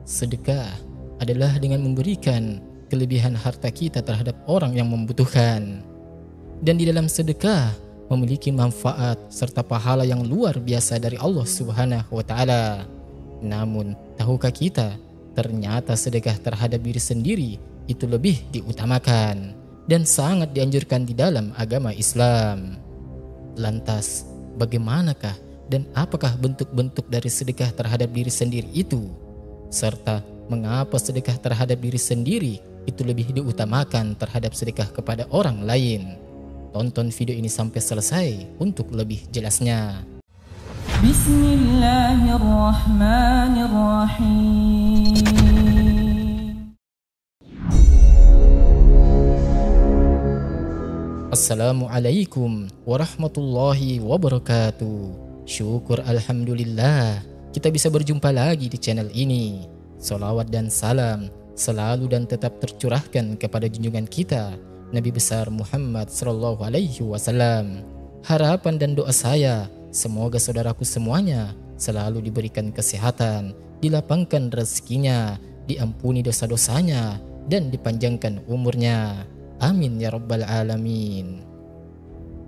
Sedekah adalah dengan memberikan kelebihan harta kita terhadap orang yang membutuhkan. Dan di dalam sedekah memiliki manfaat serta pahala yang luar biasa dari Allah Subhanahu wa taala. Namun, tahukah kita ternyata sedekah terhadap diri sendiri itu lebih diutamakan dan sangat dianjurkan di dalam agama Islam. Lantas, bagaimanakah dan apakah bentuk-bentuk dari sedekah terhadap diri sendiri itu? Serta mengapa sedekah terhadap diri sendiri itu lebih diutamakan terhadap sedekah kepada orang lain? Tonton video ini sampai selesai untuk lebih jelasnya. Bismillahirrahmanirrahim. Assalamualaikum warahmatullahi wabarakatuh. Syukur alhamdulillah kita bisa berjumpa lagi di channel ini. Salawat dan salam selalu dan tetap tercurahkan kepada junjungan kita Nabi besar Muhammad sallallahu alaihi wasallam. Harapan dan doa saya semoga saudaraku semuanya selalu diberikan kesehatan, dilapangkan rezekinya, diampuni dosa-dosanya dan dipanjangkan umurnya. Amin ya rabbal alamin.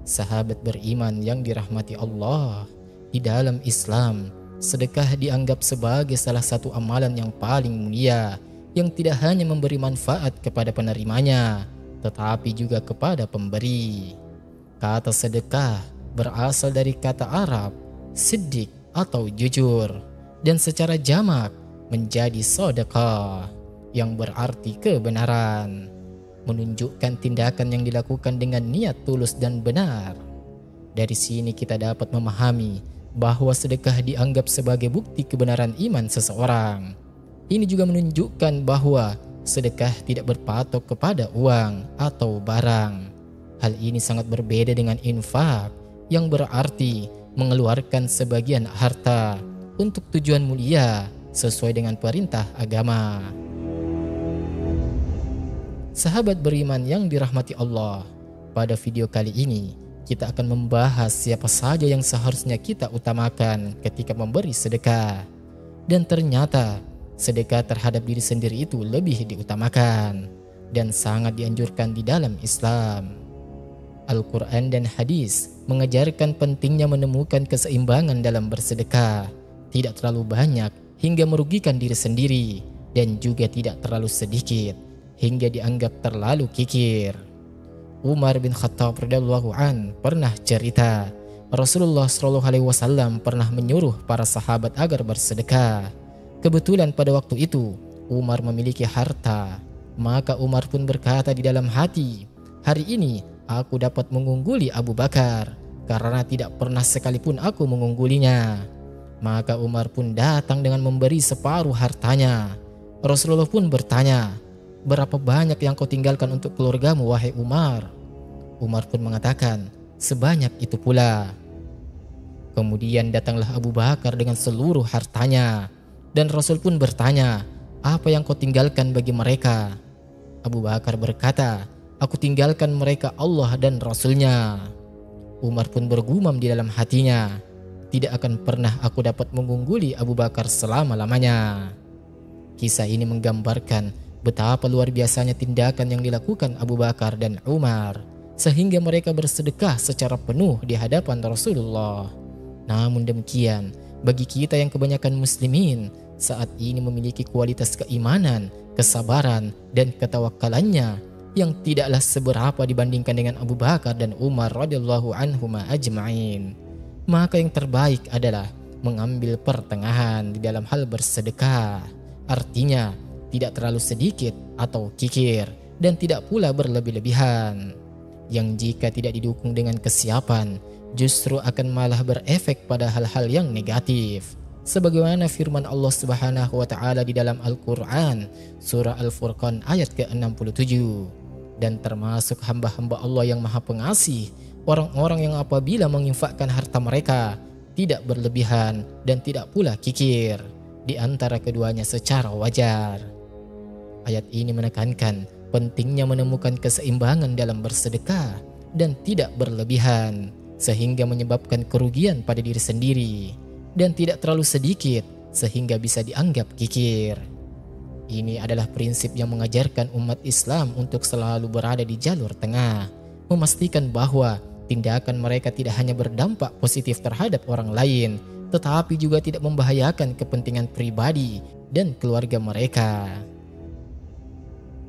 Sahabat beriman yang dirahmati Allah, di dalam Islam, sedekah dianggap sebagai salah satu amalan yang paling mulia, yang tidak hanya memberi manfaat kepada penerimanya, tetapi juga kepada pemberi. Kata sedekah berasal dari kata Arab siddiq atau jujur, dan secara jamak menjadi sodaqah yang berarti kebenaran, menunjukkan tindakan yang dilakukan dengan niat tulus dan benar. Dari sini kita dapat memahami bahwa sedekah dianggap sebagai bukti kebenaran iman seseorang. Ini juga menunjukkan bahwa sedekah tidak berpatok kepada uang atau barang. Hal ini sangat berbeda dengan infak yang berarti mengeluarkan sebagian harta untuk tujuan mulia sesuai dengan perintah agama. Sahabat beriman yang dirahmati Allah, pada video kali ini kita akan membahas siapa saja yang seharusnya kita utamakan ketika memberi sedekah. Dan ternyata sedekah terhadap diri sendiri itu lebih diutamakan dan sangat dianjurkan di dalam Islam. Al-Quran dan hadis mengajarkan pentingnya menemukan keseimbangan dalam bersedekah, tidak terlalu banyak hingga merugikan diri sendiri, dan juga tidak terlalu sedikit hingga dianggap terlalu kikir. Umar bin Khattab radhiyallahu an pernah cerita, Rasulullah shallallahu alaihi wasallam pernah menyuruh para sahabat agar bersedekah. Kebetulan pada waktu itu Umar memiliki harta, maka Umar pun berkata di dalam hati, hari ini aku dapat mengungguli Abu Bakar karena tidak pernah sekalipun aku mengunggulinya. Maka Umar pun datang dengan memberi separuh hartanya. Rasulullah pun bertanya, berapa banyak yang kau tinggalkan untuk keluargamu wahai Umar? Umar pun mengatakan, sebanyak itu pula. Kemudian datanglah Abu Bakar dengan seluruh hartanya, dan Rasul pun bertanya, apa yang kau tinggalkan bagi mereka? Abu Bakar berkata, aku tinggalkan mereka Allah dan Rasulnya. Umar pun bergumam di dalam hatinya, tidak akan pernah aku dapat mengungguli Abu Bakar selama-lamanya. Kisah ini menggambarkan betapa luar biasanya tindakan yang dilakukan Abu Bakar dan Umar, sehingga mereka bersedekah secara penuh di hadapan Rasulullah. Namun demikian, bagi kita yang kebanyakan muslimin saat ini memiliki kualitas keimanan, kesabaran, dan ketawakalannya yang tidaklah seberapa dibandingkan dengan Abu Bakar dan Umar radhiyallahu anhuma ajma'in, maka yang terbaik adalah mengambil pertengahan di dalam hal bersedekah. Artinya, tidak terlalu sedikit atau kikir, dan tidak pula berlebih-lebihan, yang jika tidak didukung dengan kesiapan justru akan malah berefek pada hal-hal yang negatif, sebagaimana firman Allah Subhanahu wa taala di dalam Al-Qur'an surah Al-Furqan ayat ke-67. Dan termasuk hamba-hamba Allah yang Maha Pengasih, orang-orang yang apabila menginfakkan harta mereka tidak berlebihan dan tidak pula kikir di antara keduanya secara wajar. Ayat ini menekankan pentingnya menemukan keseimbangan dalam bersedekah dan tidak berlebihan, sehingga menyebabkan kerugian pada diri sendiri, dan tidak terlalu sedikit sehingga bisa dianggap kikir. Ini adalah prinsip yang mengajarkan umat Islam untuk selalu berada di jalur tengah, memastikan bahwa tindakan mereka tidak hanya berdampak positif terhadap orang lain, tetapi juga tidak membahayakan kepentingan pribadi dan keluarga mereka.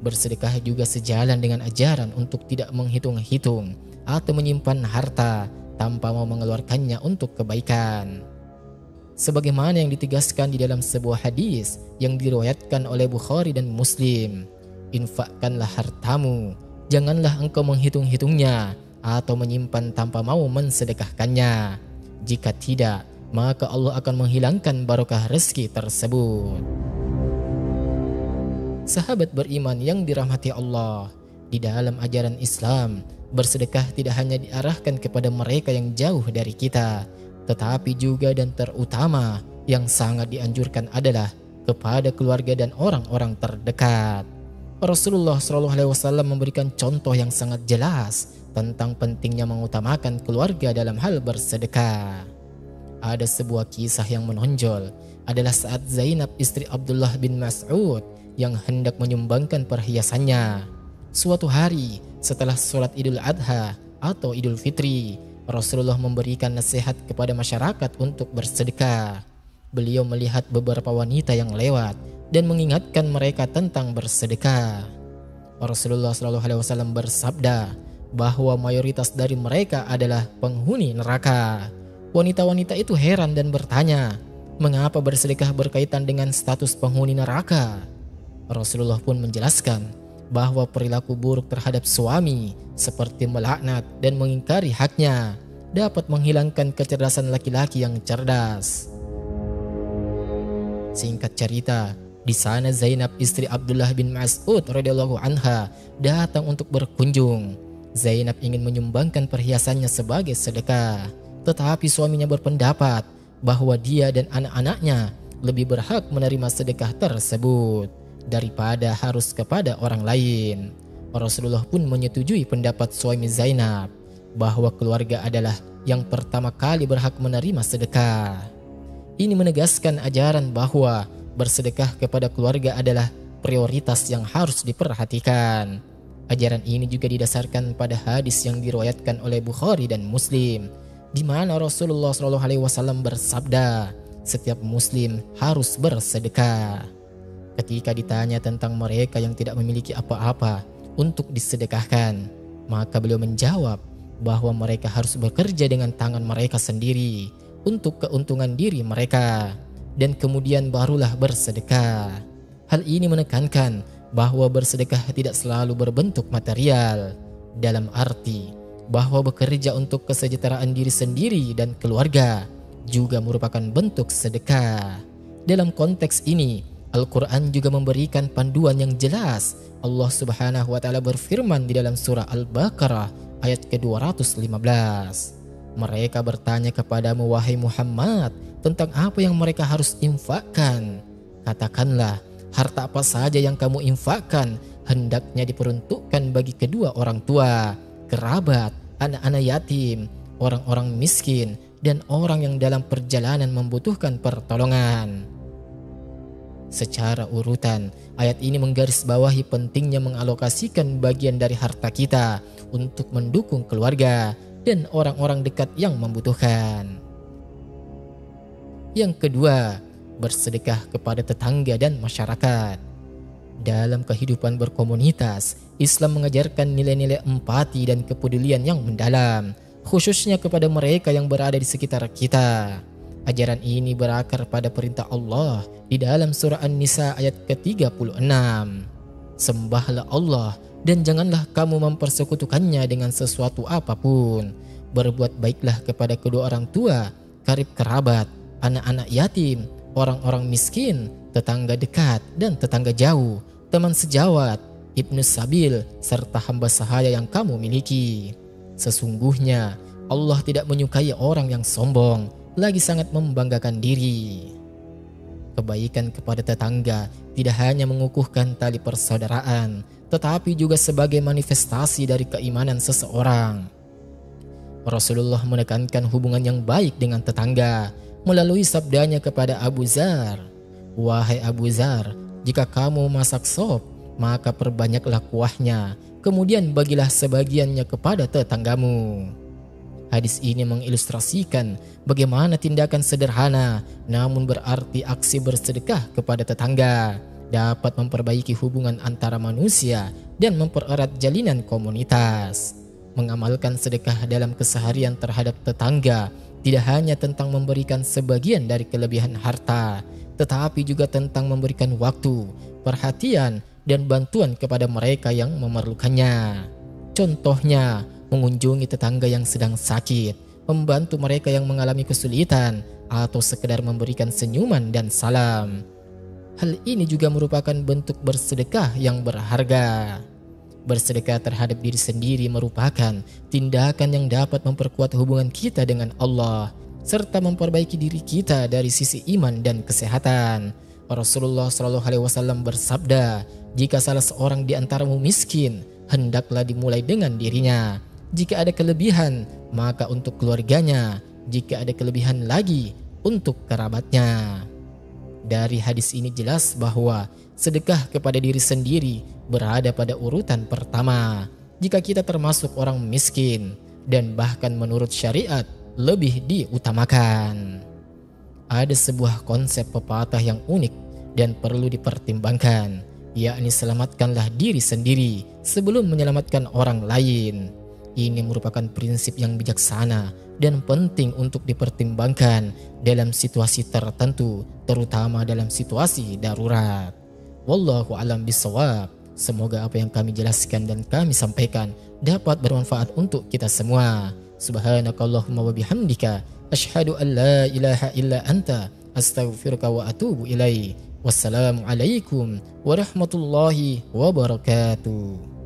Bersedekah juga sejalan dengan ajaran untuk tidak menghitung-hitung atau menyimpan harta tanpa mau mengeluarkannya untuk kebaikan. Sebagaimana yang ditegaskan di dalam sebuah hadis yang diriwayatkan oleh Bukhari dan Muslim, infakkanlah hartamu, janganlah engkau menghitung-hitungnya atau menyimpan tanpa mau mensedekahkannya. Jika tidak, maka Allah akan menghilangkan barokah rezeki tersebut. Sahabat beriman yang dirahmati Allah, di dalam ajaran Islam, bersedekah tidak hanya diarahkan kepada mereka yang jauh dari kita, tetapi juga dan terutama yang sangat dianjurkan adalah kepada keluarga dan orang-orang terdekat. Rasulullah SAW memberikan contoh yang sangat jelas tentang pentingnya mengutamakan keluarga dalam hal bersedekah. Ada sebuah kisah yang menonjol adalah saat Zainab istri Abdullah bin Mas'ud yang hendak menyumbangkan perhiasannya. Suatu hari setelah sholat Idul Adha atau Idul Fitri, Rasulullah memberikan nasihat kepada masyarakat untuk bersedekah. Beliau melihat beberapa wanita yang lewat dan mengingatkan mereka tentang bersedekah. Rasulullah SAW bersabda bahwa mayoritas dari mereka adalah penghuni neraka. Wanita-wanita itu heran dan bertanya, mengapa bersedekah berkaitan dengan status penghuni neraka? Rasulullah pun menjelaskan bahwa perilaku buruk terhadap suami seperti melaknat dan mengingkari haknya dapat menghilangkan kecerdasan laki-laki yang cerdas. Singkat cerita, di sana Zainab istri Abdullah bin Mas'ud radhiyallahu anha datang untuk berkunjung. Zainab ingin menyumbangkan perhiasannya sebagai sedekah, tetapi suaminya berpendapat bahwa dia dan anak-anaknya lebih berhak menerima sedekah tersebut daripada harus kepada orang lain. Rasulullah pun menyetujui pendapat suami Zainab bahwa keluarga adalah yang pertama kali berhak menerima sedekah. Ini menegaskan ajaran bahwa bersedekah kepada keluarga adalah prioritas yang harus diperhatikan. Ajaran ini juga didasarkan pada hadis yang diriwayatkan oleh Bukhari dan Muslim, di mana Rasulullah SAW bersabda, setiap Muslim harus bersedekah. Ketika ditanya tentang mereka yang tidak memiliki apa-apa untuk disedekahkan, maka beliau menjawab bahwa mereka harus bekerja dengan tangan mereka sendiri untuk keuntungan diri mereka, dan kemudian barulah bersedekah. Hal ini menekankan bahwa bersedekah tidak selalu berbentuk material, dalam arti bahwa bekerja untuk kesejahteraan diri sendiri dan keluarga juga merupakan bentuk sedekah. Dalam konteks ini, Al-Quran juga memberikan panduan yang jelas. Allah Subhanahu wa Ta'ala berfirman di dalam surah Al-Baqarah ayat ke-215. Mereka bertanya kepadamu, wahai Muhammad, tentang apa yang mereka harus infakkan. Katakanlah, harta apa saja yang kamu infakkan hendaknya diperuntukkan bagi kedua orang tua, kerabat, anak-anak yatim, orang-orang miskin, dan orang yang dalam perjalanan membutuhkan pertolongan. Secara urutan, ayat ini menggarisbawahi pentingnya mengalokasikan bagian dari harta kita untuk mendukung keluarga dan orang-orang dekat yang membutuhkan. Yang kedua, bersedekah kepada tetangga dan masyarakat. Dalam kehidupan berkomunitas, Islam mengajarkan nilai-nilai empati dan kepedulian yang mendalam, khususnya kepada mereka yang berada di sekitar kita. Ajaran ini berakar pada perintah Allah di dalam surah An-Nisa ayat ke-36. Sembahlah Allah dan janganlah kamu mempersekutukannya dengan sesuatu apapun. Berbuat baiklah kepada kedua orang tua, karib kerabat, anak-anak yatim, orang-orang miskin, tetangga dekat dan tetangga jauh, teman sejawat, ibnu sabil, serta hamba sahaya yang kamu miliki. Sesungguhnya Allah tidak menyukai orang yang sombong, lagi sangat membanggakan diri. Kebaikan kepada tetangga tidak hanya mengukuhkan tali persaudaraan, tetapi juga sebagai manifestasi dari keimanan seseorang. Rasulullah menekankan hubungan yang baik dengan tetangga melalui sabdanya kepada Abu Dzar, "Wahai Abu Dzar, Jika kamu masak sop, maka perbanyaklah kuahnya, kemudian bagilah sebagiannya kepada tetanggamu. Hadis ini mengilustrasikan bagaimana tindakan sederhana namun berarti aksi bersedekah kepada tetangga dapat memperbaiki hubungan antara manusia dan mempererat jalinan komunitas. Mengamalkan sedekah dalam keseharian terhadap tetangga tidak hanya tentang memberikan sebagian dari kelebihan harta, tetapi juga tentang memberikan waktu, perhatian, dan bantuan kepada mereka yang memerlukannya. Contohnya, mengunjungi tetangga yang sedang sakit, membantu mereka yang mengalami kesulitan, atau sekedar memberikan senyuman dan salam. Hal ini juga merupakan bentuk bersedekah yang berharga. Bersedekah terhadap diri sendiri merupakan tindakan yang dapat memperkuat hubungan kita dengan Allah, serta memperbaiki diri kita dari sisi iman dan kesehatan. Rasulullah SAW bersabda, "Jika salah seorang di antaramu miskin, hendaklah dimulai dengan dirinya. Jika ada kelebihan, maka untuk keluarganya. Jika ada kelebihan lagi, untuk kerabatnya." Dari hadis ini jelas bahwa sedekah kepada diri sendiri berada pada urutan pertama jika kita termasuk orang miskin, dan bahkan menurut syariat lebih diutamakan. Ada sebuah konsep pepatah yang unik dan perlu dipertimbangkan, yakni selamatkanlah diri sendiri sebelum menyelamatkan orang lain. Ini merupakan prinsip yang bijaksana dan penting untuk dipertimbangkan dalam situasi tertentu, terutama dalam situasi darurat. Wallahu a'lam bishawab. Semoga apa yang kami jelaskan dan kami sampaikan dapat bermanfaat untuk kita semua. Subhanakallahumma wa bihamdika asyhadu an la ilaha illa anta astaghfiruka wa atubu ilaik. Wassalamualaikum warahmatullahi wabarakatuh.